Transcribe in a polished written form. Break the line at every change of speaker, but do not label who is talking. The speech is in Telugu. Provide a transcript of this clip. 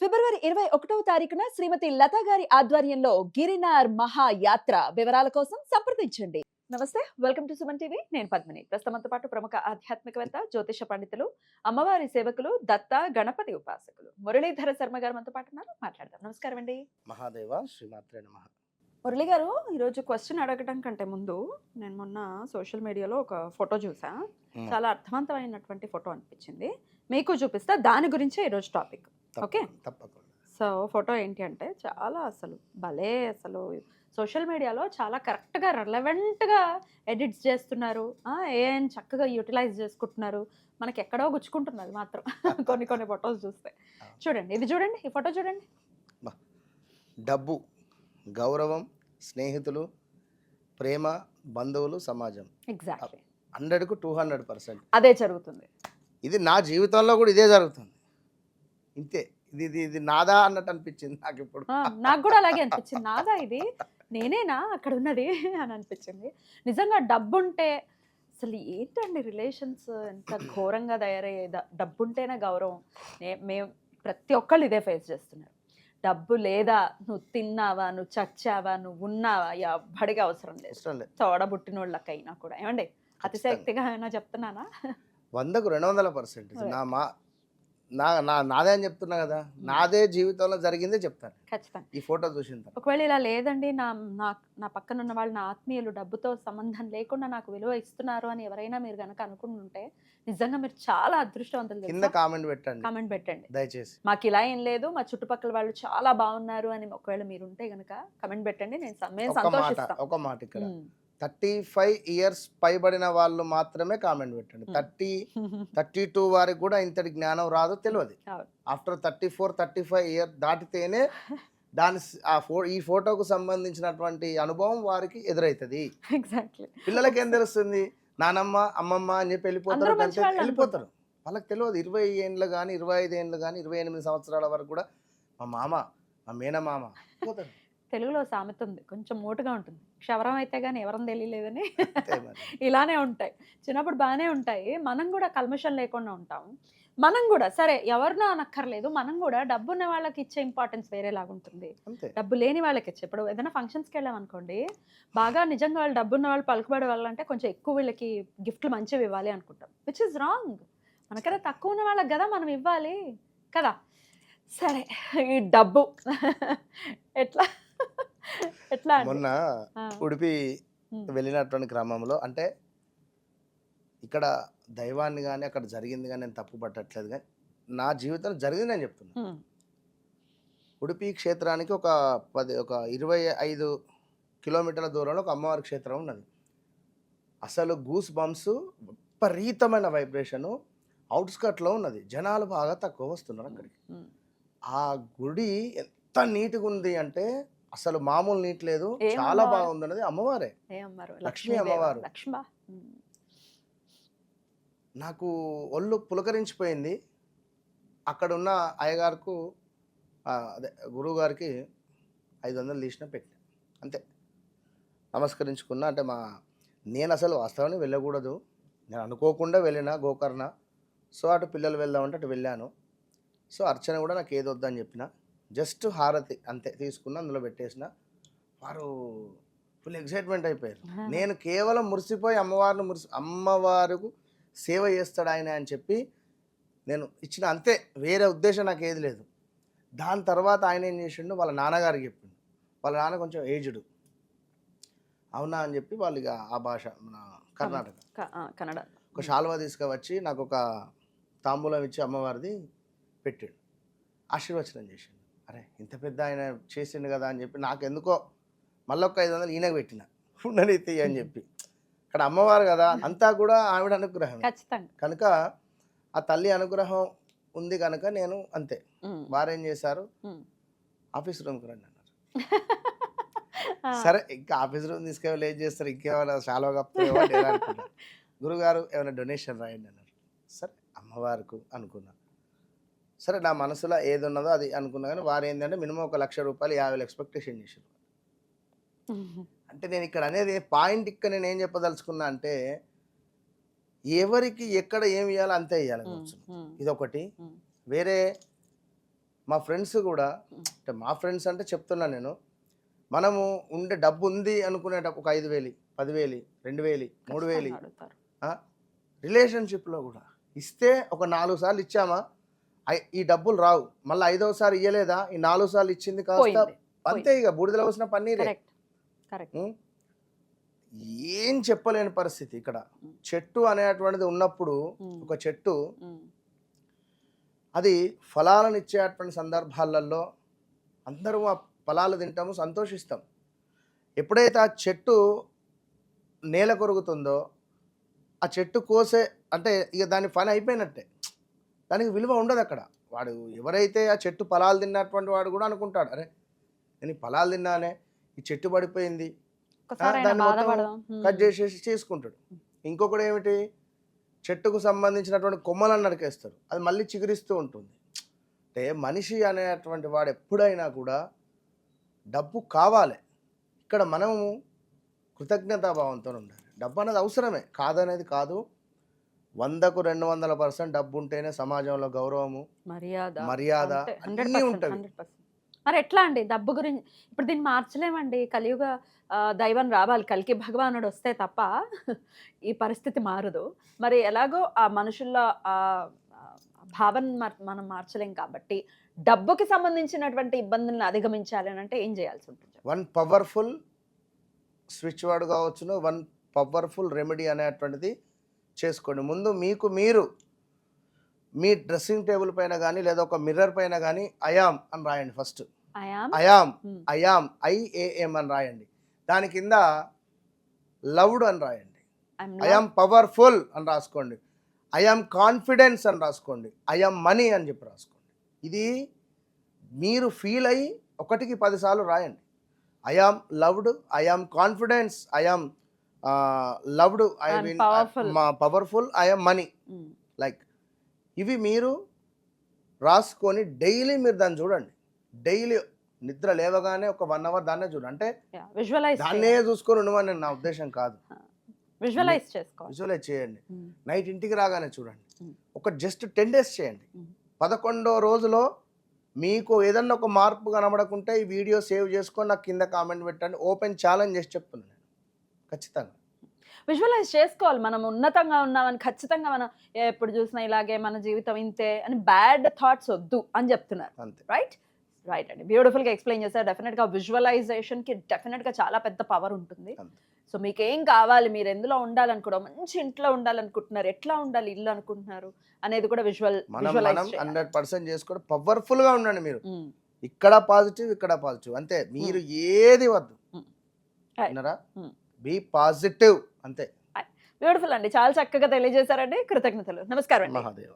ఫిబ్రవరి 21వ తారీఖున శ్రీమతి లతా గారి ఆధ్వర్యంలో గిరినార్ మహాయాత్ర వివరాల కోసం సంప్రదించండి. నమస్తే, వెల్కమ్ టు సుమన్ టీవీ. నేను పద్మిని. ప్రస్తుతంతో పాటు ప్రముఖ ఆధ్యాత్మికవేత్త, జ్యోతిష పండితులు, అమ్మవారి సేవకులు, దత్త గణపతి ఉపాసకులు మురళీధర శర్మ గారు మనతో పాటు ఉన్నారు. మాట్లాడదాం. నమస్కారం అండి.
మహాదేవ శ్రీమాత్రే నమః.
మురళి గారు, ఈరోజు క్వశ్చన్ అడగడం కంటే ముందు నేను మొన్న సోషల్ మీడియాలో ఒక ఫోటో చూసా. చాలా అర్థవంతమైనటువంటి ఫోటో అనిపించింది. మీకు చూపిస్తా. దాని గురించే ఈరోజు టాపిక్. ఓకే,
తప్పకుండా.
సో ఫోటో ఏంటి అంటే చాలా అసలు భలే, అసలు సోషల్ మీడియాలో చాలా కరెక్ట్గా రెలవెంట్గా ఎడిట్స్ చేస్తున్నారు. ఏం చక్కగా యూటిలైజ్ చేసుకుంటున్నారు. మనకి ఎక్కడో గుచ్చుకుంటున్నది మాత్రం కొన్ని కొన్ని ఫొటోస్ చూస్తే. చూడండి, ఇది చూడండి, ఈ ఫోటో చూడండి.
డబ్బు, గౌరవం, స్నేహితులు, ప్రేమ, బంధువులు, సమాజం,
ఎగ్జాక్ట్లీ
100కు 200%.
అదే జరుగుతుంది.
ఇది నా జీవితంలో కూడా ఇదే జరుగుతుంది. ఇంతే. ఇది ఇది నాదా అన్నట్టు అనిపించింది నాకు ఇప్పుడు.
నాకు కూడా అలాగే అనిపించింది. నాదా ఇది, నేనేనా అక్కడ ఉన్నది అని అనిపించింది. నిజంగా డబ్బుంటే అసలు ఏంటండి రిలేషన్స్ ఎంత ఘోరంగా తయారయ్యే. డబ్బుంటేనే గౌరవం. మేము ప్రతి ఒక్కళ్ళు ఇదే ఫేస్ చేస్తున్నారు. డబ్బు లేదా, నువ్వు తిన్నావా, నువ్వు చచ్చావా, నువ్వు ఉన్నావా, ఎవ్వడికి అవసరం లేదు. తోడబుట్టిన వాళ్ళకైనా కూడా. ఏమండి, అతిశక్తిగా అయినా చెప్తున్నానా?
100కు 200%. నాదే అని చెప్తున్నా కదా. నాదే జీవితంలో జరిగిందే చెప్తాను
ఖచ్చితంగా.
ఈ ఫోటో చూసిన తర్వాత.
ఒకవేళ ఇలా లేదండి, నా పక్కన ఉన్న వాళ్ళు, నా ఆత్మీయులు డబ్బుతో సంబంధం లేకుండా నాకు విలువ ఇస్తున్నారు అని ఎవరైనా మీరు కనుక అనుకుంటుంటే నిజంగా మీరు చాలా అదృష్టవంతులు.
కింద కామెంట్ పెట్టండి దయచేసి.
మాకు ఇలా ఏం లేదు, మా చుట్టుపక్కల వాళ్ళు చాలా బాగున్నారు అని ఒకవేళ మీరు ఉంటే కనుక కమెంట్ పెట్టండి. నేను సంతోషిస్తాను.
ఒక మాట ఇక్కడ 35 ఇయర్స్ పైబడిన వాళ్ళు మాత్రమే కామెంట్ పెట్టండి. 32 వారికి కూడా ఇంతటి జ్ఞానం రాదు, తెలియదు. ఆఫ్టర్ 34-35 ఇయర్ దాటితేనే ఈ ఫోటోకు సంబంధించినటువంటి అనుభవం వారికి ఎదురవుతుంది. పిల్లలకి ఏం తెలుస్తుంది? నానమ్మ, అమ్మమ్మ అని చెప్పి వెళ్ళిపోతారు. వాళ్ళకి తెలియదు. 20 ఏండ్లు కానీ, 25 ఏండ్లు కానీ, 28 సంవత్సరాల వరకు కూడా మా మామ, మా మేనమామ పోతారు.
తెలుగులో సామెత ఉంది, కొంచెం మోటుగా ఉంటుంది, క్షవరం అయితే కానీ ఎవరం తెలియలేదని. ఇలానే ఉంటాయి. చిన్నప్పుడు బాగానే ఉంటాయి. మనం కూడా కల్మషం లేకుండా ఉంటాం. మనం కూడా సరే ఎవరినో అనక్కర్లేదు, మనం కూడా డబ్బు ఉన్న వాళ్ళకి ఇచ్చే ఇంపార్టెన్స్ వేరేలాగా ఉంటుంది. డబ్బు లేని వాళ్ళకి ఇచ్చే. ఇప్పుడు ఏదైనా ఫంక్షన్స్కి వెళ్ళాం అనుకోండి, బాగా నిజంగా వాళ్ళు డబ్బున్న వాళ్ళు పలుకుబడే వాళ్ళంటే కొంచెం ఎక్కువ వీళ్ళకి గిఫ్ట్లు మంచివి ఇవ్వాలి అనుకుంటాం, విచ్ ఇస్ రాంగ్. మనకైనా తక్కువ ఉన్న వాళ్ళకి కదా మనం ఇవ్వాలి కదా. సరే, ఈ డబ్బు ఎట్లా ఎట్లా
మొన్న ఉడిపి వెళ్ళినటువంటి క్రమంలో, అంటే ఇక్కడ దైవాన్ని కానీ అక్కడ జరిగింది కానీ నేను తప్పు పట్టట్లేదు, కానీ నా జీవితంలో జరిగింది నేను చెప్తున్నా. ఉడిపి క్షేత్రానికి ఒక 25 కిలోమీటర్ల దూరంలో ఒక అమ్మవారి క్షేత్రం ఉన్నది. అసలు గూస్ బంప్స్, విపరీతమైన వైబ్రేషను. అవుట్స్కట్లో ఉన్నది. జనాలు బాగా తక్కువ వస్తున్నారు అక్కడికి. ఆ గుడి ఎంత నీట్గా ఉంది అంటే అసలు మామూలు నీట్ లేదు, చాలా బాగుంది. అన్నది అమ్మవారే, లక్ష్మీ అమ్మవారు. నాకు ఒళ్ళు పులకరించిపోయింది. అక్కడ ఉన్న అయ్యగారుకు, అదే గురువు గారికి 500 తీసిన పెట్టిన, అంతే. నమస్కరించుకున్నా. అంటే నేను అసలు వాస్తవాన్ని వెళ్ళకూడదు, నేను అనుకోకుండా వెళ్ళిన గోకర్ణ. సో అటు పిల్లలు వెళ్దామంటే అటు వెళ్ళాను. సో అర్చన కూడా నాకు ఏది వద్దని చెప్పిన, జస్ట్ హారతి అంతే తీసుకున్న, అందులో పెట్టేసిన. వారు ఫుల్ ఎక్సైట్మెంట్ అయిపోయారు. నేను కేవలం మురిసిపోయి అమ్మవారికి సేవ చేస్తాడు ఆయన అని చెప్పి నేను ఇచ్చిన, అంతే. వేరే ఉద్దేశం నాకు ఏది లేదు. దాని తర్వాత ఆయన ఏం చేసిండు, వాళ్ళ నాన్నగారికి చెప్పిండు. వాళ్ళ నాన్న కొంచెం ఏజ్డ్. అవునా అని చెప్పి వాళ్ళు ఇక ఆ భాష మన కన్నడ ఒక శాల్వా తీసుకువచ్చి నాకు ఒక తాంబూలం ఇచ్చి అమ్మవారిది పెట్టాడు, ఆశీర్వచనం చేసిండు. అరే ఇంత పెద్ద ఆయన చేసిండు కదా అని చెప్పి నాకు ఎందుకో మళ్ళీ ఒక 500 ఈయనకు పెట్టిన, ఉండనీతి అని చెప్పి. ఇక్కడ అమ్మవారు కదా, అంతా కూడా ఆవిడ అనుగ్రహం కనుక, ఆ తల్లి అనుగ్రహం ఉంది కనుక నేను అంతే. వారేం చేశారు, ఆఫీస్ రూమ్కి రండి అన్నారు. సరే, ఇంకా ఆఫీస్ రూమ్ తీసుకెళ్ళి ఏం చేస్తారు, ఇంకేమైనా చాలా గొప్ప. గురుగారు ఏమైనా డొనేషన్ రాయండి అన్నారు. సరే అమ్మవారికి అనుకున్నా. సరే నా మనసులో ఏది ఉన్నదో అది అనుకున్నా. కానీ వారు ఏంటంటే మినిమం 1 లక్ష రూపాయలు 50,000 ఎక్స్పెక్టేషన్ చేశారు. అంటే నేను ఇక్కడ అనేది పాయింట్, ఇక్కడ నేను ఏం చెప్పదలుచుకున్నా అంటే, ఎవరికి ఎక్కడ ఏమి ఇవ్వాలో అంతే ఇవ్వాలి. ఇదొకటి. వేరే మా ఫ్రెండ్స్ కూడా, అంటే మా ఫ్రెండ్స్ అంటే చెప్తున్నా నేను, మనము ఉండే డబ్బు ఉంది అనుకునేటప్పుడు ఒక 5,000 10,000 2,000 3,000
ఖచ్చితంగా అడుగుతారు.
రిలేషన్షిప్లో కూడా ఇస్తే ఒక 4 సార్లు ఇచ్చామా ఈ డబ్బులు రావు, మళ్ళీ 5వసారి ఇయ్యలేదా ఈ 4 సార్లు ఇచ్చింది కాస్త
పోయింది.
అంతే, ఇక బూడిదలో వచ్చిన పన్నీరే.
Correct correct.
ఉం? ఏం చెప్పలేని పరిస్థితి ఇక్కడ. చెట్టు అనేటువంటిది ఉన్నప్పుడు ఒక చెట్టు అది ఫలాలను ఇచ్చేటువంటి సందర్భాలలో అందరూ ఆ ఫలాలు తింటాము, సంతోషిస్తాం. ఎప్పుడైతే ఆ చెట్టు నేల కొరుగుతుందో ఆ చెట్టు కోసే అంటే ఇక దాని పని అయిపోయినట్టే, దానికి విలువ ఉండదు అక్కడ. వాడు ఎవరైతే ఆ చెట్టు ఫలాలు తిన్నటువంటి వాడు కూడా అనుకుంటాడు, అరే నేను ఈ ఫలాలు తిన్నానే, ఈ చెట్టు పడిపోయింది, దాన్ని మొత్తం కట్ చేసేసి చేసుకుంటాడు. ఇంకొకటి ఏమిటి, చెట్టుకు సంబంధించినటువంటి కొమ్మలను నరికేస్తారు, అది మళ్ళీ చిగురిస్తూ ఉంటుంది. అంటే మనిషి అనేటువంటి వాడు ఎప్పుడైనా కూడా డబ్బు కావాలి. ఇక్కడ మనము కృతజ్ఞతాభావంతో ఉండాలి. డబ్బు అనేది అవసరమే, కాదనేది కాదు. 100కు 200% డబ్బు ఉంటేనే సమాజంలో గౌరవము, మర్యాద అన్నీ ఉంటాయి.
మరి ఎట్లా అండి డబ్బు గురించి? ఇప్పుడు దీన్ని మార్చలేమండి. కలియుగ దైవం రావాలి, కలికి భగవానుడు వస్తే తప్ప ఈ పరిస్థితి మారదు. మరి ఎలాగో ఆ మనుషుల్లో భావన మనం మార్చలేం కాబట్టి డబ్బుకి సంబంధించినటువంటి ఇబ్బందులను అధిగమించాలి అని అంటే ఏం చేయాల్సి ఉంటుంది?
వన్ పవర్ఫుల్ స్విచ్ వర్డ్ కావచ్చును, వన్ పవర్ఫుల్ రెమెడీ అనేటువంటిది చేసుకోండి. ముందు మీకు మీరు మీ డ్రెస్సింగ్ టేబుల్ పైన కానీ లేదా ఒక మిర్రర్ పైన కానీ ఐఆమ్ అని రాయండి. ఫస్ట్ ఐఆమ్ IAM అని రాయండి. దాని కింద లవ్డ్ అని రాయండి. ఐఆమ్ పవర్ఫుల్ అని రాసుకోండి. ఐఆమ్ కాన్ఫిడెన్స్ అని రాసుకోండి. ఐఆమ్ మనీ అని చెప్పి రాసుకోండి. ఇది మీరు ఫీల్ అయ్యి 1కి 10 సార్లు రాయండి. I am loved, I am confidence, I am loved, powerful, I am money. Like ఇవి మీరు రాసుకొని డైలీ మీరు దాన్ని చూడండి. డైలీ నిద్ర లేవగానే ఒక 1 అవర్ దాన్నే చూడండి. అంటే దాన్నే చూసుకొని ఉండమని నా ఉద్దేశం కాదు.
విజువలైజ్
చేయండి. నైట్ ఇంటికి రాగానే చూడండి. ఒక జస్ట్ 10 days చేయండి. 11వ రోజులో మీకు ఏదన్నా ఒక మార్పు కనబడకుంటే ఈ వీడియో సేవ్ చేసుకొని నాకు కింద కామెంట్ పెట్టండి. ఓపెన్ ఛాలెంజ్ చేసి చెప్తున్నాను నేను. ఖచ్చితంగా
విజువలైజ్ చేసుకోవాలి. మనం ఉన్నతంగా ఉన్నామని ఖచ్చితంగా మనం ఎప్పుడు చూసినా ఇలాగే మన జీవితం ఇంతే అని బ్యాడ్ థాట్స్ వద్దు అని చెప్తున్నారు.
అంతే.
రైట్ అండి, బ్యూటిఫుల్గా ఎక్స్ప్లెయిన్ చేశారు. డెఫినెట్గా విజువలైజేషన్కి డెఫినెట్గా చాలా పెద్ద పవర్ ఉంటుంది. సో మీకు ఏం కావాలి, మీరు ఎందులో ఉండాలనుకోవడం, మంచి ఇంట్లో ఉండాలనుకుంటున్నారు, ఎట్లా ఉండాలి ఇల్లు అనుకుంటున్నారు అనేది కూడా విజువలైజ్
100% చేసుకోవడం. పవర్ఫుల్గా ఉండండి మీరు. ఇక్కడ పాజిటివ్, ఇక్కడ పాజిటివ్, అంతే. మీరు ఏది వద్దు, విన్నారా? బీ పాజిటివ్, అంతే.
బ్యూటిఫుల్ అండి, చాలా చక్కగా తెలియజేశారండి. కృతజ్ఞతలు. నమస్కారం.
మహాదేవ.